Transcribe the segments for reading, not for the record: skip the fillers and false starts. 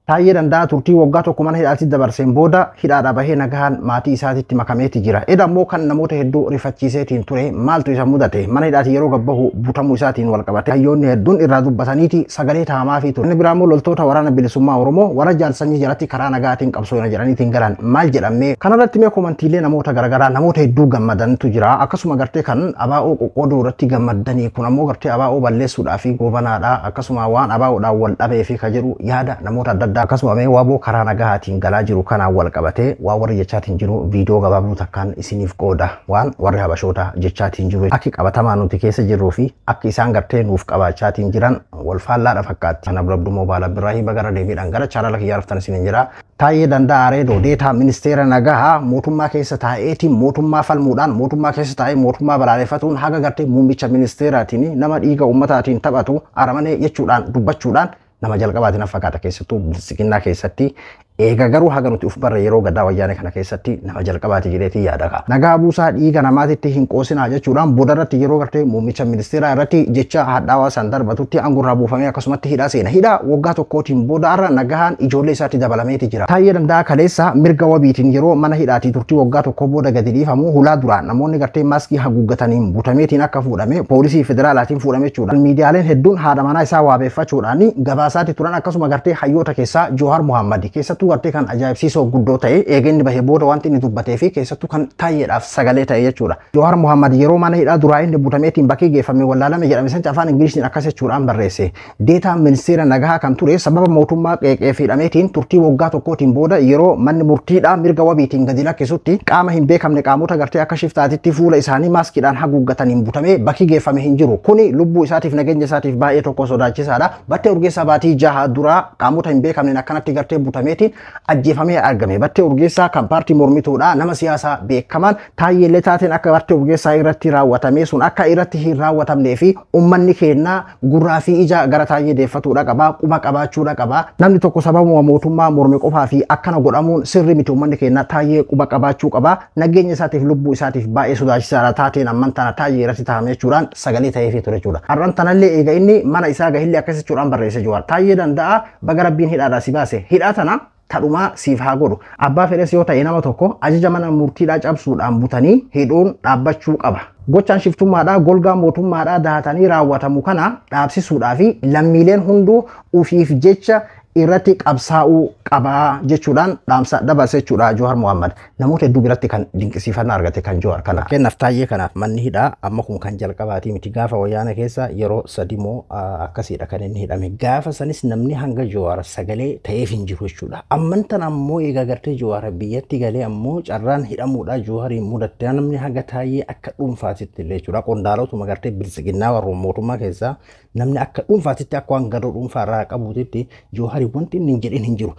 Taayee danda'a turtii waggaa tokko mana hidhaatti dabarseen booda hidhaadhaa bahee nagahaan maatii isaatiitti makameeti jira. Eda immoo kan namoota hedduu rifachiiseetiin ture maaltu isa mudate mana hidhaatti yeroo gabbahu butamuu isaatiin wal qabate hayyoonni hedduun irraa dubbataniiti sagalee taa'amaa fi ture. Inni biraa immoo loltoota waraana bilisummaa Oromoo warra jaalsanyii jalatti karaa nagaatiin qabsoo jedhaniitiin galan maal jedhamee kanarratti mee komantiilee namoota garaagaraa namoota hedduu gammadantu jira. Akkasuma gartee kan abaa'oo qoqqooduu irratti gammadanii kun ammoo gartee abaa'oo balleessuudhaa fi goobanaadhaa akkasuma waan abaa'oodhaan wal dhabee fi ka jedhu yaada namoota adda addaa akkasuma mee waaboo karaa nagaatiin galaa jiru kanaan wal qabatee waa warri jechaatiin jiru viidiyoo gabaabduu takkaan isiniif qooda waan warri habashoota jechaatiin jiru akka qabatamaa nuti keessa jirruu fi akka isaan gartee nuuf qabaachaatiin jiran wal faallaadha fakkaatti. Kana birabdu moobaala birraahii bagara deebiidhaan gara chaanala kiyyaa raftan isiniin jira. Taayee danda'a reedoo deetaa ministeera nagahaa mootummaa keessa taa'eetiin mootummaa falmuudhaan mootummaa keessa taa'ee mootummaa balaaleffatuun haga gartee muummicha ministeeraatiin nama dhiiga ummataatiin taphatu aramane jechuudhaan dubbachuudhaan nama jalqabaatiin fakkaata keessattuu bilisiginnaa keessatti eega garuu haga nuti uf barre yeroo gaddaa wayyaanee kana keessatti nama jalqabaati jedheetii yaada. Nagaa buusaa dhiiga namaatitti hin qoosinaa jechuudhaan boodarratti yeroo gartee muummicha ministeeraa irratti jecha hadhaawaa san darbatutti angurraa buufamee akkasumatti hidhaa seena. Hidhaa waggaa tokkootiin boodarra nagahaan ijoollee isaatti dabalameeti jira. Taayee danda'a kaleessa mirga wabiitiin yeroo mana hidhaatii turtii waggaa tokko booda gadi dhiifamu hulaa duraan namoonni gartee maaskii haguuggataniin butameetiin akka fuudhame poolisii federaalaatiin fuudhame jechuudha. Miidiyaaleen hedduun haadha manaa isaa waabeeffachuudhaan gabaasaatti turan akkasuma gartee hayyoota keessaa Johaar Muhammad keessattuu gartee kan ajaa'ibsiisoo guddoo ta'e eegenni bahee booda wanti inni dubbatee fi keessattuu kan Taayeedhaaf sagalee ta'e jechuudha. Johaar Muhammad yeroo mana hidhaa duraa inni butameetiin bakkee geeffame wallaalame jedhame san afaan Ingiliziin akkas jechuudhaan barreesse. Deetaan ministeera nagahaa kan ture sababa mootummaa qeeqeefiidhameetiin turtii waggaa tokkootiin booda yeroo manni murtiidhaa mirga wabiitiin gadi lakkisutti qaama hin beekamne qaamota gartee akka shiftaatitti fuula isaanii maaskiidhaan haguuggataniin butamee bakkee geeffame hin jiru. Kuni lubbuu isaatiif nageenya isaatiif baay'ee tokko sodaachisaadha. Battee urgeessaa baatii jaha duraa qaamota hin beekamneen akkanatti gartee butameetiin ajjeefamee argame. Battee urgeessaa kan paartii mormituudha nama siyaasaa beekamaan Taayyeellee taateen akka battee urgeessaa irratti raawwatame sun akka irratti hin raawwatamnee fi ummanni keenya gurraa fi ija gara Taayyee deeffatuudha qaba quba qabaachuudha qaba. Namni tokko sababuma mootummaa morme qofaa fi akkana godhamuun sirri miti ummanni keenya Taayyee quba qabaachuu qaba. Nageenya isaatiif lubbuu isaatiif baay'ee sodaachisaadha taateen amman tana Taayyee irratti taa'ame jechuudhaan sagalee ta'ee fi ture jechuudha. Har'an tanallee eega inni mana isaa gahillee akkas jechuudhaan barreesse Johaar. Taayee danda'a baga rabbiin hidhaadhaa si baase. Hidhaa tana tadhumaa siif haa godhu. Abbaa fedhes yoo ta'e nama tokko ajaja mana murtiidhaa cabsuudhaan butanii hidhuun dhaabbachuu qaba. Gochaan shiftummaadhaa golgaa mootummaadhaa dahatanii raawwatamu kana dhaabsisuudhaa fi lammiileen hunduu ufiif jecha irratti qabsaa'uu qaba jechuudhaan dhaamsa dabarse jechuudha Johaar Muhammad. Namoota hedduu biratti kan dinqisiifannaa argate kan Johaar kana. Kennaaf Taayyee kanaaf manni hidhaa amma kun kan jalqabaatii miti gaafa wayyaana keessa yeroo sadimoo akkasiidha kan inni hidhame. Gaafa sanis namni hanga Johaar sagalee ta'eef hin jiru jechuudha. Amman tan ammoo eega gartee Johaar biyyatti galee ammoo carraan hidhamuudha Johaariin mudatte namni hanga Taayyee akka dhuunfaatitti illee jechuudha. Qondaalotuma gartee bilisiginnaa warra mootummaa keessaa namni akka dhuunfaatitti akka waan gadoo dhuunfaarraa qabuutitti Johaar wanti inni hin jedhin hin jiru.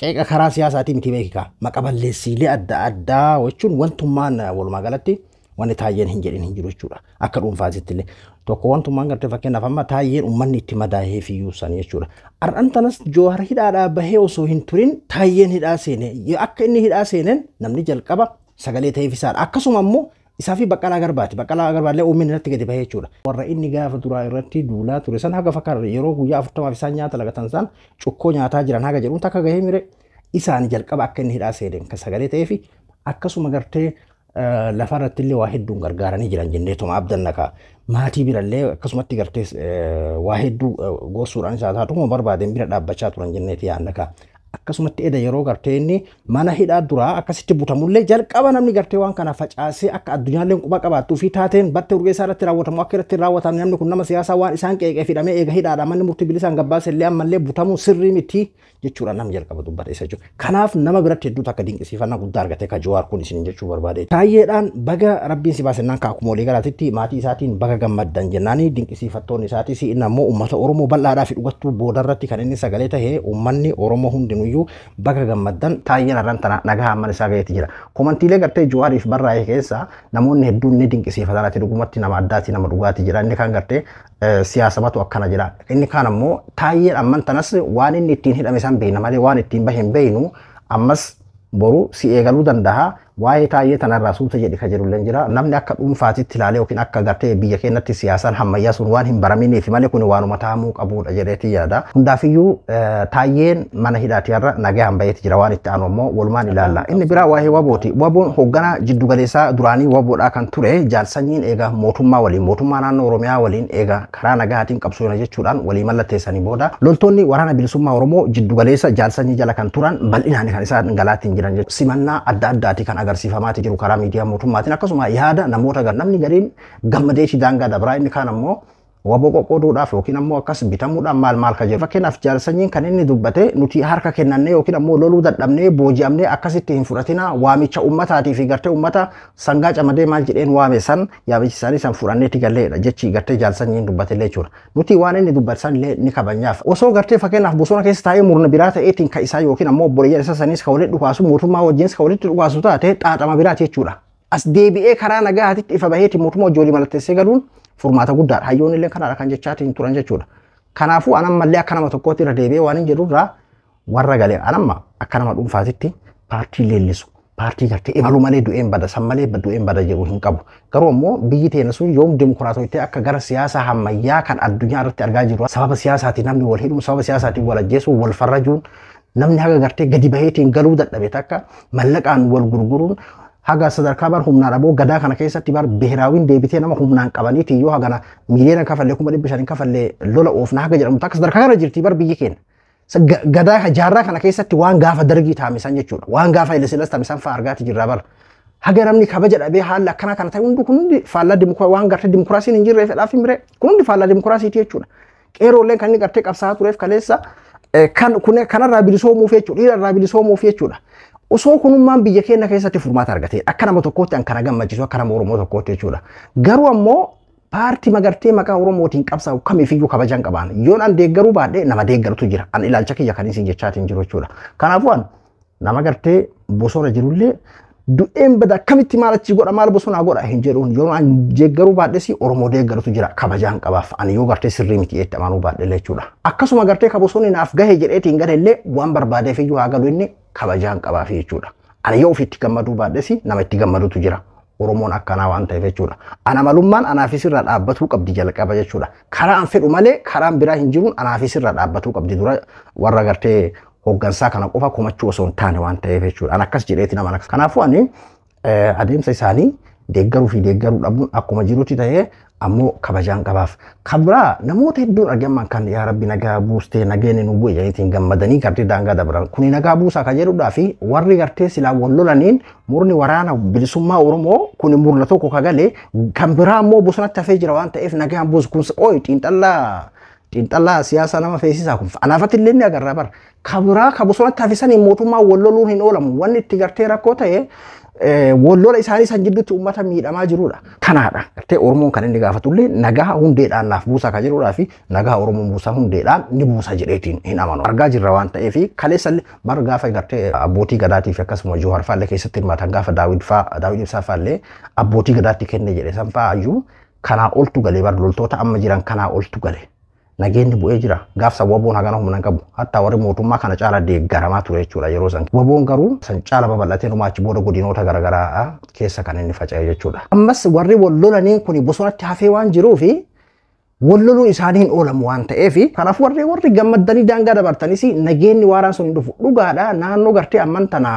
Qeeqa karaa siyaasaatii miti beekaa maqaballeessiilee adda addaa jechuun wantummaan walumaa galatti wanti Taayyeen hin jedhin hin jiru jechuudha. Akka dhuunfaatitti illee tokko wantummaan gartee fakkeenyaaf amma Taayyeen uummanni itti madaa'ee fi yuusan jechuudha. Har'an tanas Johaar hidhaadhaa bahee osoo hin turin Taayyeen hidhaa seene akka inni hidhaa seeneen namni jalqaba sagalee ta'eef isaadha. Akkasuma immoo isaafi Baqqalaa Garbaati. Baqqalaa Garbaallee uummanni irratti gadi bahee jechuudha. Warra inni gaafa duraa irratti duulaa ture san haga fakkaata yeroo guyyaa 40 isaan nyaata lagatan san cukkoo nyaataa jiran haga jedhuun takka gahee mire isaan jalqaba akka inni hidhaa seeneen kan sagalee ta'ee fi akkasuma gartee lafarratti illee waa hedduun gargaaranii jiran jenneetuma abdannaka maatii birallee akkasumatti gartee waa hedduu gorsuudhaan isaa taatuma barbaadeen bira dhaabbachaa turan jenneeti yaannaka. Akkasumatti eda yeroo gartee inni mana hidhaa duraa akkasitti butamullee jalqaba namni gartee waan kana facaasee akka addunyaalleen quba qabaattuu fi taateen battee urgeessaa irratti raawwatamu akka irratti raawwatamu namni kun nama siyaasaa waan isaan qeeqee fidhamee eega hidhaadhaa manni murtii bilisaan gabbaase illee ammallee butamuu sirrii miti jechuudha namni jalqaba dubbate isa jechuudha. Kanaaf nama biratti hedduu takka dinqisiifannaa guddaa argate ka Johaar kun isin jechuu barbaade. Taayyeedhaan baga rabbiin si baasennaan kaakuma walii galaatitti maatii isaatiin baga gammaddan jennaanii dinqisiifattoonni isaatis inni ammoo uummata Oromoo bal'aadhaa fi dhugattuu boodarratti kan inni sagalee tahee uummanni Oromoo hundinuyyuu baga gammaddan Taayyeen har'an tana nagaa hamman isaa gaheetti jira. Komantiilee gartee Johaariif barraa'ee keessa namoonni hedduun ni dinqisiifatan ati dhugumatti nama addaati nama dhugaati jira. Inni kan gartee siyaasamatu akkana jira. Inni kaan ammoo Taayyeen amman tanas waan inni ittiin hidhame san beekna malee waan ittiin bahe hin beeknu ammas boru si eegaluu danda'a waa'ee taayee tanarraa suuta jedhi ka jedhu jira namni akka dhuunfaatitti ilaalee yookiin akka gartee biyya keenyatti siyaasaan hammayyaa sun waan hin baraminiif malee kun waanuma taa'amuu qabudha jedheeti yaada. Hundaafiyyuu taayeen mana hidhaatiirra nagaan baheeti jira waan itti aanu ammoo walumaan ilaalla. Inni biraa waa'ee wabooti. Waboon hoogganaa jiddugaleessaa duraanii waboodhaa kan ture jaalsanyiin eega mootummaa waliin mootummaa naannoo Oromiyaa waliin eega karaa nagaatiin qabsoona jechuudhaan walii mallatteessanii booda loltoonni waraana bilisummaa Oromoo jiddugaleessa jaalsanyii jala kan turan bal'inaan kan isaan galaatiin jiran jechuudha. Simannaa adda addaati kan agarsiifamaati jiru karaa miidiyaa mootummaatiin akkasuma yaada namoota namni gariin gammadeetii daangaa dabraa inni kaan ammoo waboo qoqqooduudhaaf yookiin ammoo akkas bitamuudhaan maal ka jiru. Fakkeenyaaf jaalsanyiin kan inni dubbate nuti harka kennannee yookiin ammoo loluu dadhabnee booji'amnee akkasitti hin fudhatina waamicha ummataatii fi gartee ummata sangaa camadee maal jedheen waame san yaabichi isaanii san fudhanneeti galleedha jechi gartee jaalsanyiin dubbate illee jechuudha. Nuti waan inni dubbate san illee ni kabanyaaf. Osoo gartee fakkeenyaaf bosona keessa taa'ee murna biraa ta'eetiin ka isaa yookiin ammoo obboleeyyan isa sanis ka walitti dhukaasu mootummaa wajjinis ka walitti dhukaasu taate xaaxama biraati jechuudha. As deebi'ee karaa nagaatitti ifa baheeti mootummaa wajjin mallatteessee galuun furmaata guddaadha. Hayyoon illee kanaadha kan jechaatiin turan jechuudha. Kanaafuu anammallee akka nama tokkootti irra deebi'ee waan hin jedhurraa warra galee anamma akka nama dhuunfaatitti paartii leellisu. Paartii gartee imaluu malee du'een bada san malee du'een bada jedhu hin qabu. Garuu ammoo biyyi teenya sun yoom dimokiraatawaa akka gara siyaasa hammayyaa kan addunyaa irratti argaa jirru sababa siyaasaatiin namni wal hidhuun sababa siyaasaatiin wal ajjeesuun wal farrajuun namni haga gartee gadi baheetiin galuu dadhabe takka mallaqaan wal gurguruun haga sadarkaa bar humnaan aboo gadaa kana keessatti bar biheraawiin deebitee nama humnaan qabaniiti yoo hagana miliyoona kafallee 500,000 kafallee lola oofna haga jedhamu takka sadarkaa kana jirti bar biyyi keenya. Gadaa jaarraa kana keessatti waan gaafa dargii taamisan jechuudha. Waan gaafa ilisilas taamisan fa'aa argaati jirra bar. Haga namni kabaja dhabee haala akkana kana ta'e hundi kun hundi faallaa waan gartee dimokiraasiin hin jirreef dhaaf hin bire. Kun hundi faallaa dimokiraasiiti jechuudha. Qeerroolleen kan inni gartee qabsaa tureef kaleessa kanarraa bilisoomuuf jechuudha. Dhiirarraa bilisoomuuf jechuudha. Osoo kunummaan biyya keenya keessatti furmaata argatee akka nama tokkootti an kana gammachiisu akka nama Oromoo tokkootti jechuudha. Garuu ammoo paartii magartee maqaa Oromootiin qabsaa'u kamiifiyyuu kabajaan qabaan. Yoon an deeggaruu baadhee nama deeggarutu jira. An ilaalcha kiyya kan isin jechaatiin jiru jechuudha. Kanaafuu an nama gartee bosona jirullee du'een bada akkamitti maal achi godha maal bosonaa godha hin jedhuun yoon an deeggaruu baadhee Oromoo deeggarutu jira kabajaan qabaaf. Ani yoo gartee sirrii miti jettee amanuu baadhee jechuudha. Akkasuma gartee ka bosonni naaf gahe jedheetiin gahellee waan barbaadeef iyyuu haa galu inni kabajaan qabaaf jechuudha. Ani yoo ofiitti gammaduu baadhee nama itti gammadutu jira. Oromoon akkanaa waan ta'eef jechuudha. Ana malummaan anaafis irra dhaabbatuu qabdi jalqaba jechuudha. Karaan fedhu malee karaan biraa hin jiruun anaafis irra dhaabbatuu qabdi dura warra gartee hooggansaa kana qofa komachuu osoo hin taane waan ta'eef jechuudha. An akkas jedheeti nama akkas. Kanaafuu ani adeemsa isaanii deeggaruu fi deeggaruu dhabuun akkuma jirutti ta'ee ammoo kabajaan qabaaf. Kabraa namoota hedduun argaman kan yaa Rabbi nagaa buustee nageenya nu bu'e jedhaniitiin gammadanii gartee daangaa dabran. Kuni nagaa buusaa kan jedhudhaa fi warri gartee silaa wal lolaniin murni waraana bilisummaa Oromoo kuni murna tokko kagalee kan biraa ammoo bosonatti hafee jira waan ta'eef nagaan buusu kun ooyi xiinxallaa siyaasa nama feesisaa kun anaafatti illee ni agarra bar. Kabraa ka bosonatti hafisanii mootummaa wal loluun hin oolamu wanni itti gartee rakkoo ta'e wallola isaanii san jidduutti uummata miidhamaa jirudha. Kanaadha. Gartee Oromoon kan inni gaafatullee nagaa hundeedhaan naaf buusaa kan jedhudhaa fi nagaa Oromoon buusaa hundeedhaan ni buusa jedheetiin hin amanu. Argaa jirra waan ta'eef kaleessallee bar gaafa gartee abbootii gadaatii fi akkasuma Johaar fa'aallee keessatti hirmaatan gaafa Daawid Ibsaa fa'aallee abbootii gadaatti kenne jedhe san fa'aayyuu kanaa oltu galee bar loltoota amma jiran kanaa oltu galee. Nageenyi bu'ee jira. Gaafsa waboon hagana humna qabu. Hatta warri mootummaa kana caala deeggaramaa ture jechuudha yeroo san. Waboon garuu san caala babal'atee numaachi booda godinoota garaagaraa keessa kan inni faca'e jechuudha. Ammas warri wal lolaniin kun bosonatti hafee waan jiruufi wal loluun isaanii hin oolamu waan ta'eef kanaaf warri gammadanii daangaa dabartanis nageenyi waaraan sun hin dhufu. Dhugaadha naannoo gartee amman tana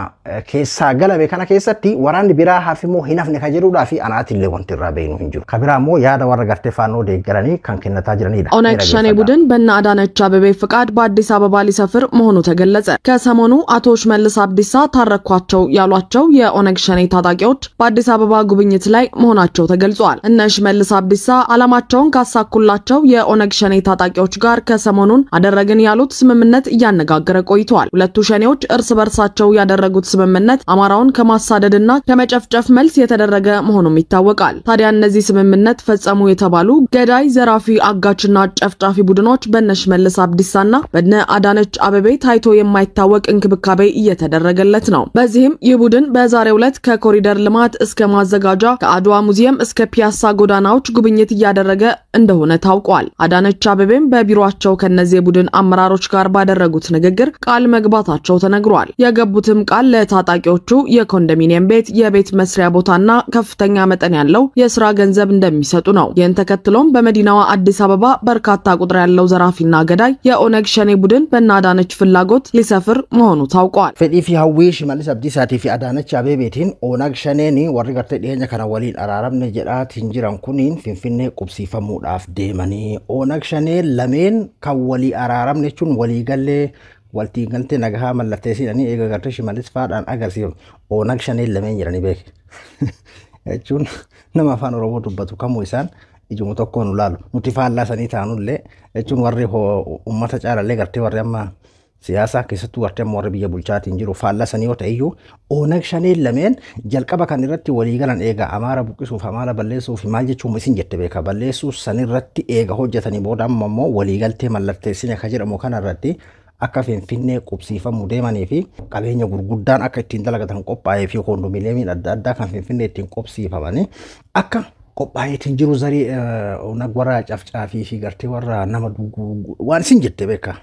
keessaa galame kana keessatti waraanni biraa hafimoo hin hafne kan jedhuudhaa fi anaatillee wanti irraa beeknu hin jiru. Kabiraa immoo yaada warra gartee faannoo deeggaranii kan kennataa jiranidha. ኦነግ ሸኔ ቡድን በእነ አዳነች አቤቤ ፍቃድ በአዲስ አበባ ሊሰፍር መሆኑ ተገለጸ። ከሰሞኑ አቶ ሽመልስ አብዲሳ ታረኳቸው ያሏቸው የኦነግ ሸኔ ታጣቂዎች በአዲስ አበባ ጉብኝት ላይ መሆናቸው ተገልጿል። እነ ሽመልስ አብዲሳ ዓላማቸውን ካሳኩላቸው የኦነግ ሸኔ ታጣቂዎች ጋር ከሰሞኑን አደረግን ያሉት ስምምነት እያነጋገረ ቆይቷል። ሁለቱ ሸኔዎች እርስ በርሳቸው ያደረጉት ስምምነት አማራውን ከማሳደድና ከመጨፍጨፍ መልስ የተደረገ መሆኑም ይታወቃል። ታዲያ እነዚህ ስምምነት ፈጸሙ የተባሉ ገዳይ ዘራፊ አጋችና ጨፍጫፊ ቡድኖች በእነ ሽመልስ አብዲሳና በእነ አዳነች አቤቤ ታይቶ የማይታወቅ እንክብካቤ እየተደረገለት ነው። በዚህም ይህ ቡድን በዛሬው ዕለት ከኮሪደር ልማት እስከ ማዘጋጃ ከአድዋ ሙዚየም እስከ ፒያሳ ጎዳናዎች ጉብኝት እያደረገ እንደሆነ ታውቋል። አዳነች አቤቤም በቢሮአቸው ከነዚህ የቡድን አመራሮች ጋር ባደረጉት ንግግር ቃል መግባታቸው ተነግሯል። የገቡትም ቃል ለታጣቂዎቹ የኮንዶሚኒየም ቤት፣ የቤት መስሪያ ቦታና ከፍተኛ መጠን ያለው የስራ ገንዘብ እንደሚሰጡ ነው። ይህን ተከትሎም በመዲናዋ አዲስ አበባ በርካታ ቁጥር ያለው ዘራፊና ገዳይ የኦነግ ሸኔ ቡድን በአዳነች ፍላጎት ሊሰፍር መሆኑ ታውቋል። fedhii fi hawwii Shimallis Abdiisaatii fi Adaanach Abeebeetiin Oonag Shaneeni warri gartee dhiyeenya kana waliin araaramne jedhaatiin jiran kuniin Finfinnee qubsiifamuudhaaf deemanii Oonag Shanee lameen kan walii araaramne jechuun walii gallee waltii galtee nagahaa mallatteessinanii eega gartee Shimallis faadhaan agarsiifamu Oonag Shanee lameen jedhanii beek jechuun nama afaan Oromoo dubbatu kamuu isaan ijuma tokkoon ulaalu nuti faallaa sanii taanullee jechuun warri uummata caalallee gartee warri amma siyaasa keessattuu gartee amma warri biyya bulchaatiin jiru faallaa sanii yoo ta'eyyuu Oonag Shanee lameen jalqaba kan irratti walii galan eega Amaara buqqisuuf Amaara balleessuuf maal jechuun isin jette beeka balleessuuf sanirratti eega hojjetanii booda amma immoo walii galtee mallatteessine ka jedhamu kanarratti akka Finfinnee qubsiifamuu deemanii fi qabeenya gurguddaan akka ittiin dalagatan qophaa'ee fi kondominiyeemiin adda addaa kan Finfinnee ittiin qubsiifamanii akka qophaa'eetiin jiru zarii Oonag warra cafcaafii fi gartee warra nama duguu waan isin jette beeka.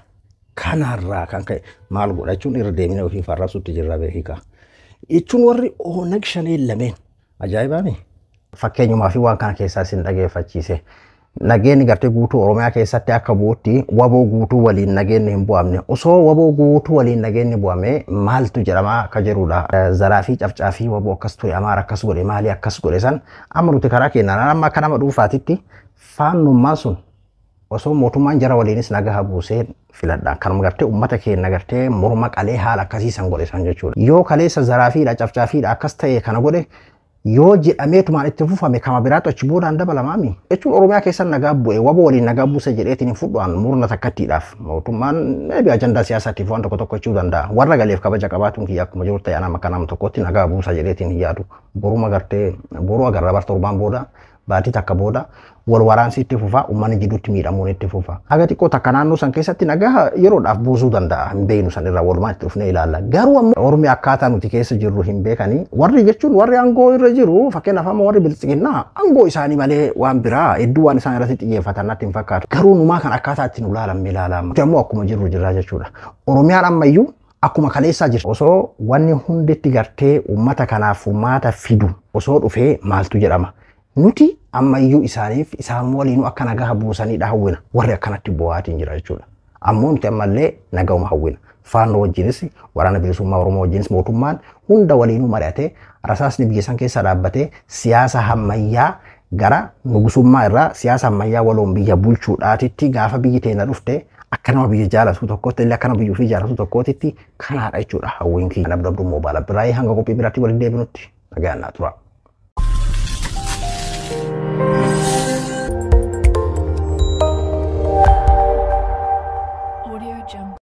Kanarraa kan ka'e maal godha jechuun irra deemina ofii farrasuutti jirra beekaa. Jechuun warri Oonag Shanee lameen ajaa'ibaami. Fakkeenyumaa fi waan kana keessaa isin dhageeffachiise. Nageenyi gartee guutuu Oromiyaa keessatti akka bu'utti waboo guutuu waliin nageenyi hin bu'amne. Osoo waboo guutuu waliin nageenyi bu'ame maaltu jedhama akka jirudha. Zaraa fi cafcaafii waboo akkas ture Amaara akkas godhe maalii akkas godhe san amma nuti karaa keenyaan amma akka nama dhuunfaatitti faannummaan sun osoo mootummaan jara waliinis nagaha buusee filadha kanuma gartee ummata keenya gartee morma qalee haala akkasiisan godhe san jechuudha. Yoo kaleessa zaraa fi cafcaafii akkas ta'e kana godhe yoo jedhameetumaan itti fufame kama biraatu achi boodaan dabalamaami. Jechuun Oromiyaa keessa nagaa bu'e waba waliin nagaa buuse jedheetiin fudhaan murna takkattiidhaaf mootummaan meebi ajandaa siyaasaatiif waan tokko tokko jechuu danda'a. Warra galeef kabaja qabaatuun kiyya akkuma jiru ta'e anama kanama tokkotti nagaa buusa jedheetiin hin yaadu. Boruma gartee boruu agarra bar torbaan booda baatii takka booda wal waraansi itti fufa uummanni jidduutti miidhamuun itti fufa. Haga xiqqoo takka naannoo san keessatti nagaa yeroodhaaf buusuu danda'a hin beeknu san irraa walumaan itti dhufnee ilaalla. Garuu amma Oromiyaa akkaataa nuti keessa jirru hin beekanii warri jechuun warri aangoo irra jiru fakkeenyaaf amma warri biltsiginnaa aangoo isaanii malee waan biraa hedduu waan isaan irratti xiyyeeffatan natti hin fakkaatu. Garuu numaa kan akkaataa ittiin ulaalamne ilaalama. Nuti ammoo akkuma jirru jirra jechuudha. Oromiyaan ammayyuu akkuma kaleessaa jirti. Osoo wanni hunditti gartee uummata kanaaf uummata fidu osoo dhufee maaltu jedhama. Nuti ammayyuu isaaniif isaan waliin akka nagaha buusanidha hawwina warri akkanatti bu'aatiin jira jechuudha. Ammoo nuti ammallee nagahuma hawwina. Faannoo wajjinis waraana bilisummaa Oromoo wajjinis mootummaan hunda waliinuu mari'atee rasaasni biyya san keessa dhaabbatee siyaasa ammayyaa gara nugusummaa irraa siyaasa ammayyaa waloon biyya bulchuudhaatitti gaafa biyyi teenya dhufte akka nama biyya jaalatu tokkotti illee akka nama biyyuu fi jaalatu tokkootitti kanaadha jechuudha hawwiin kiyya. Nabdabdummoo baala biraayii hanga qophii biraatti waliin deebinutti nagaan naa tura.